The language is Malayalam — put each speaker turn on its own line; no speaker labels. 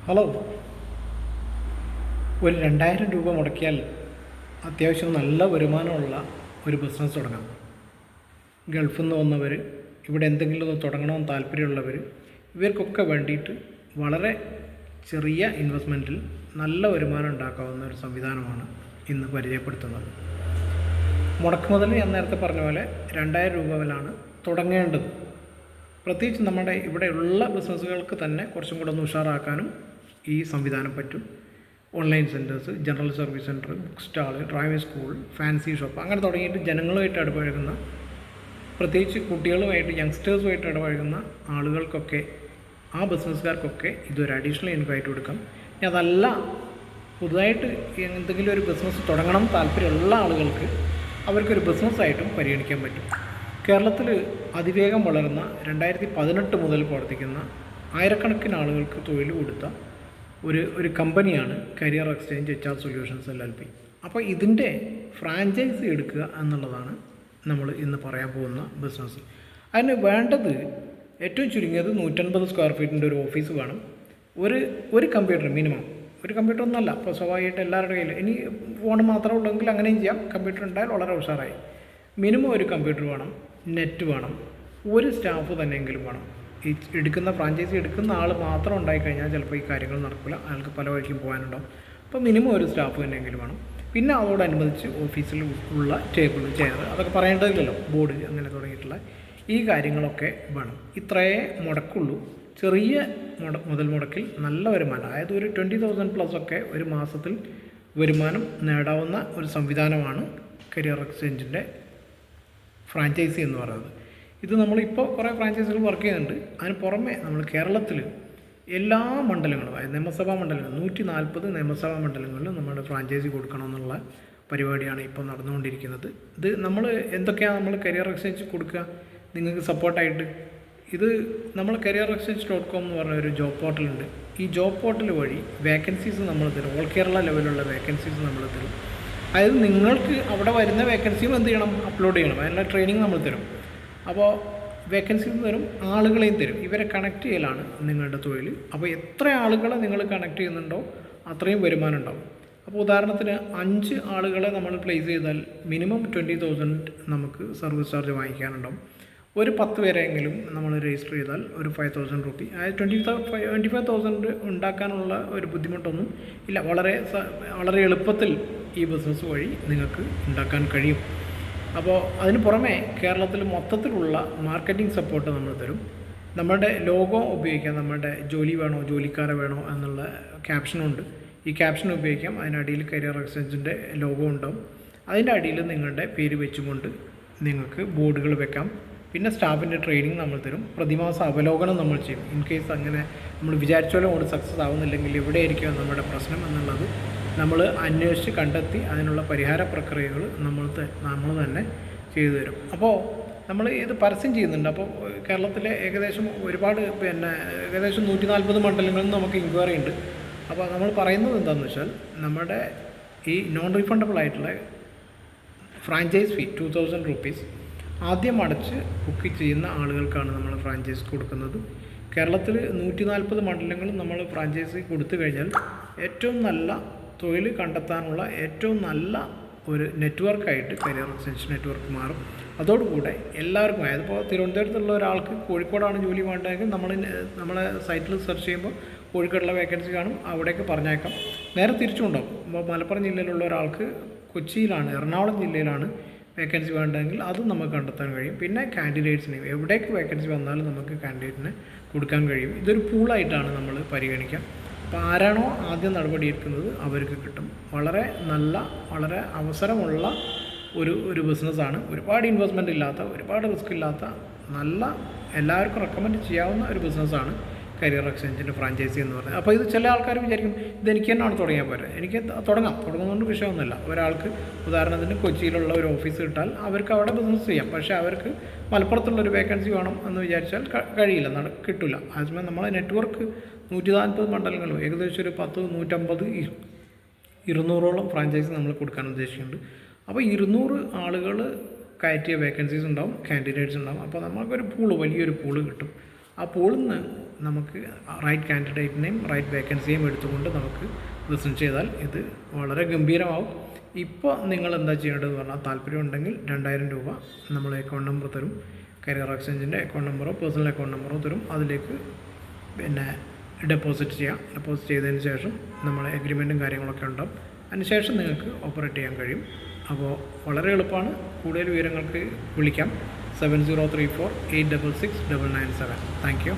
ഹലോ. ഒരു 2000 രൂപ മുടക്കിയാൽ അത്യാവശ്യം നല്ല വരുമാനമുള്ള ഒരു ബിസിനസ് തുടങ്ങാം. ഗൾഫിൽ നിന്ന് വന്നവർ, ഇവിടെ എന്തെങ്കിലും ഒന്ന് തുടങ്ങണമെന്ന് താല്പര്യമുള്ളവർ, ഇവർക്കൊക്കെ വേണ്ടിയിട്ട് വളരെ ചെറിയ ഇൻവെസ്റ്റ്മെൻറ്റിൽ നല്ല വരുമാനം ഉണ്ടാക്കാവുന്ന ഒരു സംവിധാനമാണ് ഇന്ന് പരിചയപ്പെടുത്തുന്നത്. മുടക്കുമുതൽ ഞാൻ നേരത്തെ പറഞ്ഞ പോലെ 2000 രൂപ മുതലാണ് തുടങ്ങേണ്ടത്. പ്രത്യേകിച്ച് നമ്മുടെ ഇവിടെയുള്ള ബിസിനസ്സുകൾക്ക് തന്നെ കുറച്ചും കൂടെ ഒന്ന് ഉഷാറാക്കാനും ഈ സംവിധാനം പറ്റും. Online centres, general service centre, book stall, driving school, fancy shop, അങ്ങനെ തുടങ്ങിയിട്ട് ജനങ്ങളുമായിട്ട് ഇടപഴകുന്ന, പ്രത്യേകിച്ച് കുട്ടികളുമായിട്ട്, യങ്സ്റ്റേഴ്സുമായിട്ട് ഇടപഴകുന്ന ആളുകൾക്കൊക്കെ, ആ ബിസിനസ്സുകാർക്കൊക്കെ ഇതൊരു അഡീഷണൽ ഇൻവൈറ്റ് കൊടുക്കാം. ഇനി അതല്ല, പുതുതായിട്ട് എന്തെങ്കിലും ഒരു ബിസിനസ് തുടങ്ങണം താല്പര്യമുള്ള ആളുകൾക്ക് അവർക്കൊരു ബിസിനസ്സായിട്ടും പരിഗണിക്കാൻ പറ്റും. കേരളത്തിൽ അതിവേഗം വളരുന്ന 2018 മുതൽ പ്രവർത്തിക്കുന്ന ആയിരക്കണക്കിന് ആളുകൾക്ക് തൊഴിൽ കൊടുത്ത ഒരു കമ്പനിയാണ് career exchange HR solutions LLP. അപ്പോൾ ഇതിൻ്റെ ഫ്രാഞ്ചൈസി എടുക്കുക എന്നുള്ളതാണ് നമ്മൾ ഇന്ന് പറയാൻ പോകുന്ന ബിസിനസ്. അതിന് വേണ്ടത് ഏറ്റവും ചുരുങ്ങിയത് 150 സ്ക്വയർ ഫീറ്റിൻ്റെ ഒരു ഓഫീസ് വേണം. ഒരു കമ്പ്യൂട്ടർ മിനിമം. ഒരു കമ്പ്യൂട്ടർ ഒന്നല്ല, അപ്പോൾ സ്വാഭാവികമായിട്ട് എല്ലാവരുടെ കയ്യിൽ ഇനി ഫോൺ മാത്രമേ ഉള്ളെങ്കിൽ അങ്ങനെയും ചെയ്യാം. കമ്പ്യൂട്ടർ ഉണ്ടായാൽ വളരെ ഉഷാറായി. മിനിമം ഒരു കമ്പ്യൂട്ടർ വേണം, നെറ്റ് വേണം, ഒരു സ്റ്റാഫ് തന്നെയെങ്കിലും വേണം. ഈ ഫ്രാഞ്ചൈസി എടുക്കുന്ന ആൾ മാത്രം ഉണ്ടായിക്കഴിഞ്ഞാൽ ചിലപ്പോൾ ഈ കാര്യങ്ങൾ നടക്കില്ല, അയാൾക്ക് പല വഴിക്കും പോകാനുണ്ടാവും. അപ്പോൾ മിനിമം ഒരു സ്റ്റാഫ് തന്നെയെങ്കിലും വേണം. പിന്നെ അതോടനുബന്ധിച്ച് ഓഫീസിൽ ഉള്ള ടേബിൾ, ചെയർ, അതൊക്കെ പറയേണ്ടതില്ലല്ലോ, ബോർഡ്, അങ്ങനെ തുടങ്ങിയിട്ടുള്ള ഈ കാര്യങ്ങളൊക്കെ വേണം. ഇത്രയേ മുടക്കുള്ളൂ. ചെറിയ മുതൽ മുടക്കിൽ നല്ല വരുമാനം, അതായത് ഒരു 20,000 പ്ലസ് ഒക്കെ ഒരു മാസത്തിൽ വരുമാനം നേടാവുന്ന ഒരു സംവിധാനമാണ് കരിയർ എക്സ്ചേഞ്ചിൻ്റെ ഫ്രാഞ്ചൈസി എന്ന് പറയുന്നത്. ഇത് നമ്മളിപ്പോൾ കുറേ ഫ്രാഞ്ചൈസികൾ വർക്ക് ചെയ്യുന്നുണ്ട്. അതിന് പുറമെ നമ്മൾ കേരളത്തിൽ എല്ലാ മണ്ഡലങ്ങളും, അതായത് നിയമസഭാ മണ്ഡലങ്ങൾ, 140 നിയമസഭാ മണ്ഡലങ്ങളിലും നമ്മുടെ ഫ്രാഞ്ചൈസി കൊടുക്കണമെന്നുള്ള പരിപാടിയാണ് ഇപ്പോൾ നടന്നുകൊണ്ടിരിക്കുന്നത്. ഇത് നമ്മൾ എന്തൊക്കെയാണ് നമ്മൾ കരിയർ എക്സ്ചേഞ്ച് കൊടുക്കുക നിങ്ങൾക്ക് സപ്പോർട്ടായിട്ട്? ഇത് നമ്മൾ careerexchange.com എന്ന് പറഞ്ഞ ഒരു ജോബ് പോർട്ടലുണ്ട്. ഈ ജോബ് പോർട്ടൽ വഴി വേക്കൻസീസ് നമ്മൾ തരും. ഓൾ കേരള ലെവലുള്ള വേക്കൻസീസ് നമ്മൾ തരും. അതായത് നിങ്ങൾക്ക് അവിടെ വരുന്ന വേക്കൻസികൾ എന്ത് ചെയ്യണം? അപ്ലോഡ് ചെയ്യണം. അതിനുള്ള ട്രെയിനിങ് നമ്മൾ തരും. അപ്പോൾ വേക്കൻസീസ് തരും, ആളുകളെയും തരും. ഇവരെ കണക്ട് ചെയ്യലാണ് നിങ്ങളുടെ തൊഴിൽ. അപ്പോൾ എത്ര ആളുകളെ നിങ്ങൾ കണക്ട് ചെയ്യുന്നുണ്ടോ അത്രയും വരുമാനം ഉണ്ടാവും. അപ്പോൾ ഉദാഹരണത്തിന് 5 ആളുകളെ നമ്മൾ പ്ലേസ് ചെയ്താൽ മിനിമം 20,000 നമുക്ക് സർവീസ് ചാർജ് വാങ്ങിക്കാനുണ്ടാവും. ഒരു 10 പേരെങ്കിലും നമ്മൾ രജിസ്റ്റർ ചെയ്താൽ ഒരു 5,000 റുപ്പി, അതായത് 25,000 ഉണ്ടാക്കാനുള്ള ഒരു ബുദ്ധിമുട്ടൊന്നും ഇല്ല. വളരെ എളുപ്പത്തിൽ ഈ ബിസിനസ് വഴി നിങ്ങൾക്ക് ഉണ്ടാക്കാൻ കഴിയും. അപ്പോൾ അതിന് പുറമെ കേരളത്തിൽ മൊത്തത്തിലുള്ള മാർക്കറ്റിംഗ് സപ്പോർട്ട് നമ്മൾ തരും. നമ്മുടെ ലോഗോ ഉപയോഗിക്കാം. നമ്മുടെ ജോലി വേണോ, ജോലിക്കാരെ വേണോ എന്നുള്ള ക്യാപ്ഷനുണ്ട്. ഈ ക്യാപ്ഷൻ ഉപയോഗിക്കാം. അതിനടിയിൽ കരിയർ എക്സ്ചേഞ്ചിൻ്റെ ലോഗോ ഉണ്ടാവും. അതിൻ്റെ അടിയിൽ നിങ്ങളുടെ പേര് വെച്ചുകൊണ്ട് നിങ്ങൾക്ക് ബോർഡുകൾ വെക്കാം. പിന്നെ സ്റ്റാഫിൻ്റെ ട്രെയിനിങ് നമ്മൾ തരും. പ്രതിമാസ അവലോകനം നമ്മൾ ചെയ്യും. ഇൻ കേസ് അങ്ങനെ നമ്മൾ വിചാരിച്ചോളം കൊണ്ട് സക്സസ് ആവുന്നില്ലെങ്കിൽ എവിടെയായിരിക്കും നമ്മുടെ പ്രശ്നം എന്നുള്ളത് നമ്മൾ അന്വേഷിച്ച് കണ്ടെത്തി അതിനുള്ള പരിഹാര പ്രക്രിയകൾ നമ്മൾ തന്നെ ചെയ്തു തരും. അപ്പോൾ നമ്മൾ ഇത് പരസ്യം ചെയ്യുന്നുണ്ട്. അപ്പോൾ കേരളത്തിലെ ഏകദേശം ഏകദേശം 140 മണ്ഡലങ്ങളിൽ നമുക്ക് ഇൻക്വയറി ഉണ്ട്. അപ്പോൾ നമ്മൾ പറയുന്നത് എന്താണെന്ന് വെച്ചാൽ, നമ്മുടെ ഈ നോൺ റീഫണ്ടബിൾ ആയിട്ടുള്ള ഫ്രാഞ്ചൈസ് ഫീ 2,000 റുപ്പീസ് ആദ്യം അടച്ച് ബുക്ക് ചെയ്യുന്ന ആളുകൾക്കാണ് നമ്മൾ ഫ്രാഞ്ചൈസ് കൊടുക്കുന്നത്. കേരളത്തിൽ 140 മണ്ഡലങ്ങളും നമ്മൾ ഫ്രാഞ്ചൈസി കൊടുത്തു കഴിഞ്ഞാൽ ഏറ്റവും നല്ല തൊഴിൽ കണ്ടെത്താനുള്ള ഏറ്റവും നല്ല ഒരു നെറ്റ്വർക്കായിട്ട് കരിയർ എക്സ്ചേഞ്ച് നെറ്റ്വർക്ക് മാറും. അതോടുകൂടെ എല്ലാവർക്കും, അതായത് ഇപ്പോൾ തിരുവനന്തപുരത്തുള്ള ഒരാൾക്ക് കോഴിക്കോടാണ് ജോലി വേണ്ടതെങ്കിൽ നമ്മളെ സൈറ്റിൽ സെർച്ച് ചെയ്യുമ്പോൾ കോഴിക്കോടുള്ള വേക്കൻസി കാണും, അവിടേക്ക് പറഞ്ഞേക്കാം. നേരെ തിരിച്ചുണ്ടാവും. ഇപ്പോൾ മലപ്പുറം ജില്ലയിലുള്ള ഒരാൾക്ക് കൊച്ചിയിലാണ്, എറണാകുളം ജില്ലയിലാണ് വേക്കൻസി വേണ്ടതെങ്കിൽ അതും നമുക്ക് കണ്ടെത്താൻ കഴിയും. പിന്നെ കാൻഡിഡേറ്റ്സിനെ എവിടേക്ക് വേക്കൻസി വന്നാലും നമുക്ക് കാൻഡിഡേറ്റിനെ കൊടുക്കാൻ കഴിയും. ഇതൊരു പൂളായിട്ടാണ് നമ്മൾ പരിഗണിക്കുക. അപ്പോൾ ആരാണോ ആദ്യം നടപടിയെടുക്കുന്നത് അവർക്ക് കിട്ടും. വളരെ അവസരമുള്ള ഒരു ബിസിനസ്സാണ്. ഒരുപാട് ഇൻവെസ്റ്റ്മെൻറ്റ് ഇല്ലാത്ത, ഒരുപാട് റിസ്ക് ഇല്ലാത്ത, എല്ലാവർക്കും റെക്കമെൻഡ് ചെയ്യാവുന്ന ഒരു ബിസിനസ്സാണ് കരിയർ എക്സ്ചേഞ്ചിൻ്റെ ഫ്രാഞ്ചൈസി എന്ന് പറയുന്നത്. അപ്പോൾ ഇത് ചില ആൾക്കാർ വിചാരിക്കും ഇതെനിക്ക് തന്നെയാണ് തുടങ്ങിയാൽ പോരെ. എനിക്ക് തുടങ്ങുന്നതുകൊണ്ട് വിഷയമൊന്നുമില്ല. ഒരാൾക്ക് ഉദാഹരണത്തിന് കൊച്ചിയിലുള്ള ഒരു ഓഫീസ് കിട്ടാൽ അവർക്ക് അവിടെ ബിസിനസ് ചെയ്യാം. പക്ഷേ അവർക്ക് മലപ്പുറത്തുള്ളൊരു വേക്കൻസി വേണം എന്ന് വിചാരിച്ചാൽ കഴിയില്ല, കിട്ടില്ല. അതേസമയം നമ്മളെ നെറ്റ്വർക്ക് 140 മണ്ഡലങ്ങളും ഏകദേശം ഒരു 10, 150, 200ഓളം ഫ്രാഞ്ചൈസി നമ്മൾ കൊടുക്കാൻ ഉദ്ദേശിക്കുന്നുണ്ട്. അപ്പോൾ 200 ആളുകൾ കയറ്റിയ വേക്കൻസീസ് ഉണ്ടാവും, കാൻഡിഡേറ്റ്സ് ഉണ്ടാവും. അപ്പോൾ നമുക്കൊരു വലിയൊരു പൂള് കിട്ടും. ആ പൂളിൽ നിന്ന് നമുക്ക് റൈറ്റ് കാൻഡിഡേറ്റിനെയും റൈറ്റ് വേക്കൻസിയെയും എടുത്തുകൊണ്ട് നമുക്ക് ബിസിനസ് ചെയ്താൽ ഇത് വളരെ ഗംഭീരമാവും. ഇപ്പോൾ നിങ്ങൾ എന്താ ചെയ്യേണ്ടതെന്ന് പറഞ്ഞാൽ താല്പര്യം ഉണ്ടെങ്കിൽ 2000 രൂപ നമ്മൾ അക്കൗണ്ട് നമ്പർ തരും. കരിയർ എക്സ്ചേഞ്ചിൻ്റെ അക്കൗണ്ട് നമ്പറോ പേഴ്സണൽ അക്കൗണ്ട് നമ്പറോ തരും. അതിലേക്ക് പിന്നെ ഡെപ്പോസിറ്റ് ചെയ്യാം. ഡെപ്പോസിറ്റ് ചെയ്തതിന് ശേഷം നമ്മൾ എഗ്രിമെൻറ്റും കാര്യങ്ങളൊക്കെ ഉണ്ടാവും. അതിനുശേഷം നിങ്ങൾക്ക് ഓപ്പറേറ്റ് ചെയ്യാൻ കഴിയും. അപ്പോൾ വളരെ എളുപ്പമാണ്. കൂടുതൽ വിവരങ്ങൾക്ക് വിളിക്കാം 7034 866 997. Thank you.